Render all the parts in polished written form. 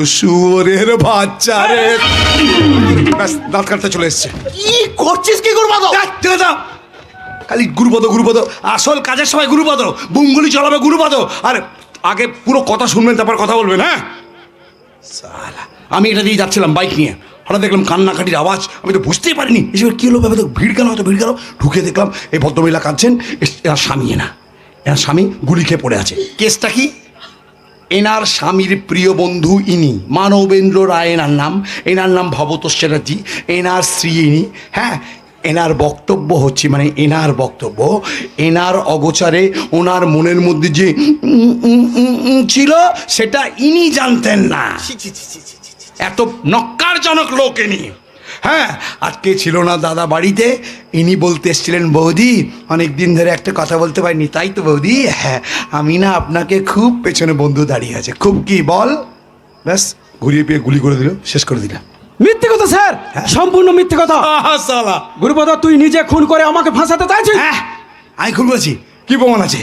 শুয়োরের বাচ্চা রে, দাঁত কাটতে চলে এসছে। কি করছিস কি গুরুপদ? খালি গুরুপদ গুরুপদ, আসল কাজের সময় গুরুপদ, বুঙ্গুলি চলাবে গুরুপদ। আর আগে পুরো কথা শুনবেন, তারপর কথা বলবেন। হ্যাঁ, আমি এটা দিয়ে যাচ্ছিলাম বাইক নিয়ে, হঠাৎ দেখলাম কান্নাকাটির আওয়াজ। আমি তো বুঝতেই পারিনি এসব কী হলো, ব্যাপারে ভিড় গেল, হয়তো ভিড় গেল। ঢুকে দেখলাম এই ভদ্রমহিলা কাঁদছেন। এনার স্বামী, এনার স্বামী গুলি খেয়ে পড়ে আছে। কেসটা কি? এনার স্বামীর প্রিয় বন্ধু ইনি, মানবেন্দ্র রায় এনার নাম। এনার নাম ভবতোষ চ্যাটার্জি, এনার স্ত্রী ইনি। হ্যাঁ, এনার বক্তব্য হচ্ছে, মানে এনার বক্তব্য, এনার অগোচরে ওনার মনের মধ্যে যে ছিল সেটা ইনি জানতেন না। এত নক্কারজনক লোক ইনি। হ্যাঁ, আজকে ছিল না দাদা বাড়িতে, ইনি বলতে এসেছিলেন, বৌদি অনেক দিন ধরে একটা কথা বলতে পারিনি, তাই তো বৌদি? হ্যাঁ, আমি না আপনাকে খুব পেছনে বন্ধু দাঁড়িয়ে আছে, খুব। কি বল? ব্যাস ঘুরিয়ে পেয়ে গুলি করে দিল, শেষ করে দিলাম। মিথ্যে কথা স্যার, সম্পূর্ণ মিথ্যে কথা। সালা গুরুপদ, তুই নিজে খুন করে আমাকে ফাঁসাতে চাইছিস? হ্যাঁ, আমি খুন করেছি। কি প্রমাণ আছে?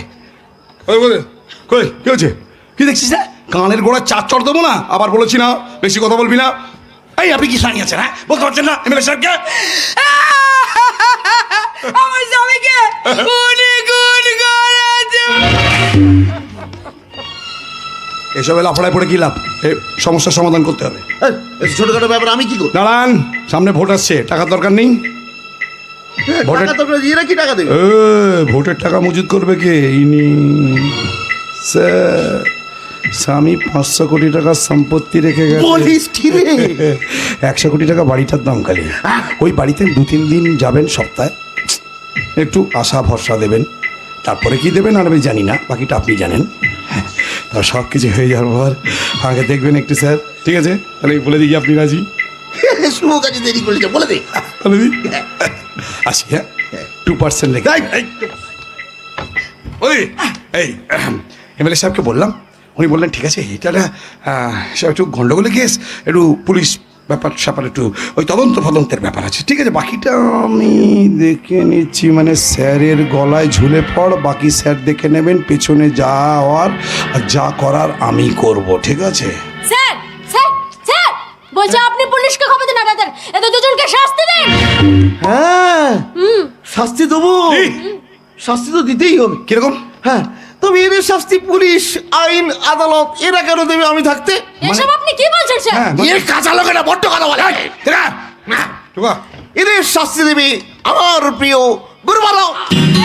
কই কি হচ্ছে? কি দেখছিস? হ্যাঁ, কানের গোড়ায় চার চড় দেবো না? আবার বলেছি না বেশি কথা বলবি না। এই আপনি কি সানি আছেন? হ্যাঁ, বলতে পারছেন না এমএলএ সাহেবকে? আমার স্বামীকে উনি খুন করেছে। এসব লাফড়ায় পড়ে কি লাভ? সমস্যার সমাধান করতে হবে। ছোটখাটো ব্যাপার আমি কি করি? দাঁড়ান, সামনে ভোট আসছে, টাকার দরকার নেই? ভোটের কি টাকা দেবে? ভোটের টাকা মজুদ করবে কে? ইনি স্যার। স্বামী 500 কোটি টাকার সম্পত্তি রেখে গেছে। 100 কোটি টাকা বাড়িটার দাম খালি। ওই বাড়িতে 2-3 দিন যাবেন সপ্তাহে, একটু আশা ভরসা দেবেন, তারপরে কি দেবেন আর আমি জানি না, বাকিটা আপনি জানেন। হ্যাঁ, সব কিছু হয়ে যাওয়ার পর আগে দেখবেন একটু স্যার। ঠিক আছে, তাহলে বলে দিই আপনি রাজি? শুভ কাজে দেরি করেছে, বলে দে। বলে দিই আসি। হ্যাঁ, 2% লেগে। ওই এই এমএলএ সাহেবকে বললাম, উনি বললেন ঠিক আছে, এটা সব একটু গন্ডগোলের কেস, একটু পুলিশ ব্যাপার স্যাপার, একটু ওই তদন্তের ব্যাপার আছে। ঠিক আছে, বাকিটা আমি দেখে নিচ্ছি। মানে স্যারের গলায় ঝুলে পড়, বাকি স্যার দেখে নেবেন। পেছনে যা হওয়ার আর যা করার আমি করব। ঠিক আছে স্যার, স্যার, স্যার বলছে আপনি পুলিশকে খবর দিন, এদের এদের দুজনকে শাস্তি দিন। হ্যাঁ, শাস্তি দেবো। শাস্তি তো দিতেই হবে। কিরকম? হ্যাঁ, তবে এর শাস্তি পুলিশ, আইন, আদালত এরা কেন দেবে আমি থাকতে? এসব আপনি কি বলছেন স্যার? এর কাঁচা লোকেরা বড্ড কথা বলে। এদের শাস্তি দেবে আমার প্রিয় গুরুপদ।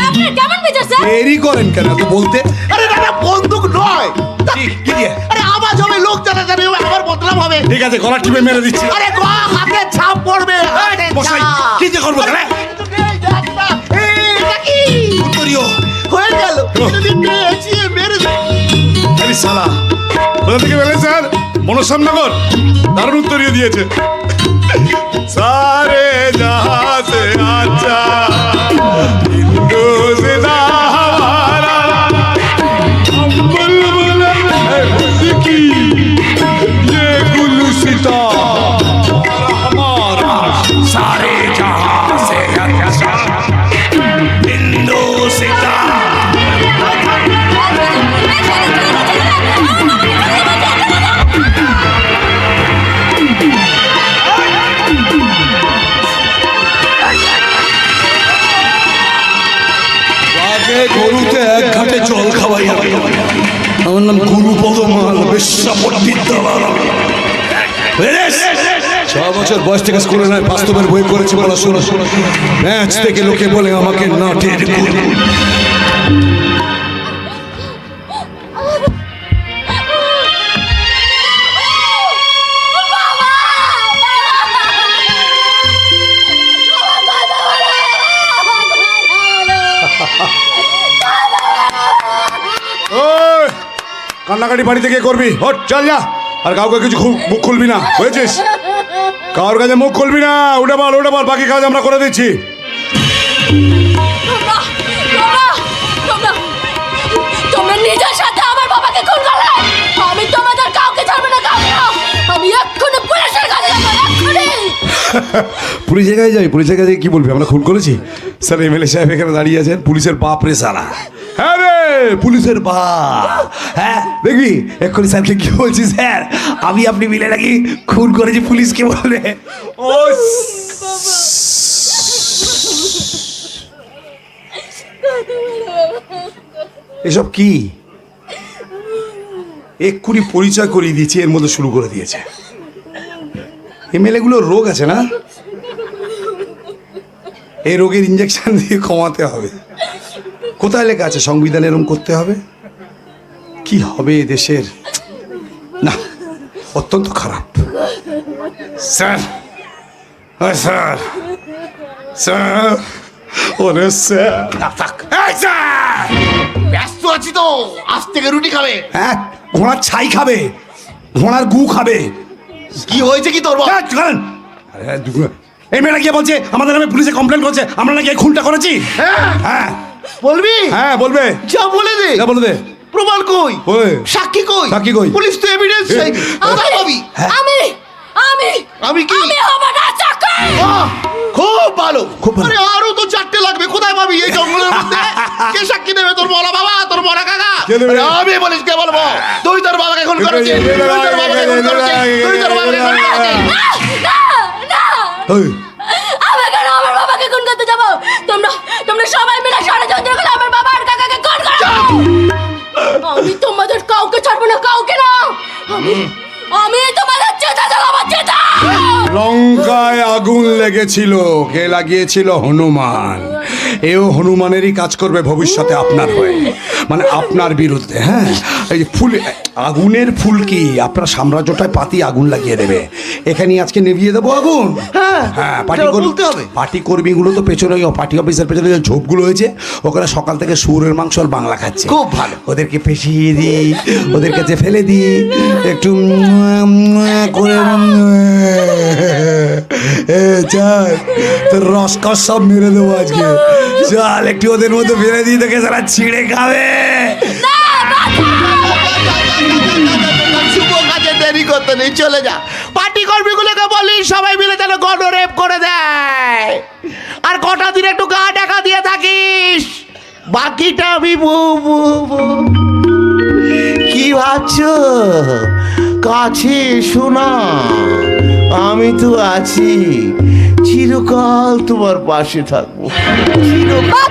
আপনি কেমন বিচার স্যার? দেরি করেন কেন তো বলতে? আরে দাদা, বন্দুক নয়। কি দিয়ে? আরে আওয়াজ হবে, লোক জানাজানি হবে, আমার বদনাম হবে। ঠিক আছে, গলা টিপে মেরে দিচ্ছি। আরে হাতে ছাপ পড়বে। মশাই কি যে করবো? উত্তরীয় হয়ে গেল। মেরে আরে শালা, কোথা থেকে পেলে স্যার? মনসামনগর দারুণ উত্তরীয় দিয়েছে। সারে জাহাঁ সে আচ্ছা হিন্দু জিন্দা हमारा हम बुलबुल की ये गुलसिता हमारा सारे जहां से अच्छा हिंदू सिता। গরুতে এক ঘাটে জল খাওয়াই হবে। আমার নাম গুরুপদ মাল, বেশ্যাপট্টির দালাল। 6 বছর বয়স থেকে স্কুলে নয়, বাস্তবের বই করেছে পড়াশোনা। ম্যাচ থেকে লোকে বলে আমাকে নাটের গুরু। কান্নাকাটি বাড়ি থেকে করবি? হট, চল যা। আর কাউকে কিছু মুখ খুলবি না, বুঝেছিস? কারোর কাছে মুখ খুলবি না। উঠে বল, বাকি কাজ আমরা করে দিচ্ছি। তোমরা নিজের সাথে আমার বাবাকে খুন করলে, আমি তোমাদের কাউকে ছাড়বে না, কাউকে না। আমি এক্ষুনি পুলিশের কাছে যাবো, এক্ষুনি। পুলিশের কাছে যাই? পুলিশের কাছে কি বলবি আমরা খুন করেছি? স্যার এমএলএ সাহেব এখানে দাঁড়িয়ে আছেন, পুলিশের বাপ রে সালা। হ্যাঁ রে, পুলিশের বা হ্যাঁ দেখবি এক্ষুনি স্যারকে কি বলছি স্যার আমি আপনি মিলে নাকি খুন করেছি পুলিশকে বলবে ও এসব কি এক্ষুনি পরিচয় করিয়ে দিয়েছি এর মধ্যে শুরু করে দিয়েছে এমএলএ গুলোর রোগ আছে না এই রোগের ইঞ্জেকশন দিয়ে কমাতে হবে কোথায় লেখা আছে সংবিধান এরকম করতে হবে কি হবে দেশের না অত্যন্ত খারাপ স্যার স্যার স্যার ওরে স্যার এই স্যার ব্যস্ত আছি তো আজ থেকে রুটি খাবে। হ্যাঁ ঘোড়ার ছাই খাবে ঘোড়ার গু খাবে কি হয়েছে কি তোর বাবা? হ্যাঁ, চলেন। আরে, এই মেয়েটা গিয়ে বলছে আমাদের নামে পুলিশে কমপ্লেন করছে আমরা নাকি এই খুনটা করেছি হ্যাঁ হ্যাঁ বলবি? হ্যাঁ বলবে যা বলে দে। যা বলে দে প্রমাণ কই? ওই। সাক্ষী কই? সাক্ষী কই? পুলিশ তো এভিডেন্স চাই। কোথায় পাবি? আমি আমি আমি কি? আমি হব না চাকর বাহ, খুব ভালো। খুব ভালো। আরে আরো তো 4টে লাগবে। কোথায় পাবি এই জঙ্গলের মধ্যে? কে সাক্ষী দেবে? তোর বড় বাবা, তোর বড় কাকা? কে দেবে? আরে আমি বলিস কে বলবো? তুই তোর বাবাকে খুন করেছিস। তুই তোর বাবাকে খুন করেছিস। তুই তোর বাবাকে খুন করেছিস। না না ওই, আমি কেন আমার বাবাকে খুন করতে যাবো তোমরা তোমরা সবাই মিলে ষড়যন্ত্র করে আমার বাবা আর কাকাকে খুন করো আমি তোমাদের কাউকে ছাড়বো না কাউকে না আমি আমি তোমাদের চেতা জ্বালাবো চেতা লঙ্কায় আগুন লেগেছিল কে লাগিয়েছিল হনুমান এও হনুমানেরই কাজ করবে ভবিষ্যতে আপনার হয়ে মানে আপনার বিরুদ্ধে হ্যাঁ এই যে ফুল আগুনের ফুল কি আপনার সাম্রাজ্যটায় পাতি আগুন লাগিয়ে দেবে এখানে আজকে নিভিয়ে দেবো আগুন হ্যাঁ, হ্যাঁ এটা বলতে হবে। পার্টি কর্মীগুলো তো পেছনে ওই পার্টি অফিসের পেছনে যে ঝোপগুলো হয়েছে ওখানে সকাল থেকে শুয়োরের মাংস আর বাংলা খাচ্ছে খুব ভালো। ওদেরকে পেশিয়ে দিই ওদের কাছে ফেলে দিই একটু করে চল তোর রসকস সব মেরে দেবো আজকে চল একটু ওদের মধ্যে ফেলে দিই তোকে সারা ছিঁড়ে খাবে শুভ কাজে দেরি করতে নেই, চলে যা। পার্টি কর্মীগুলোকে বলি সবাই মিলে যেন গণরেপ করে দেয় আর কটা দিন একটু গা টাকা দিয়ে থাকিস বাকিটা আমি কি ভাবছো কাছে শোনা আমি তো আছি চিরকাল তোমার পাশে থাকবো চিরকাল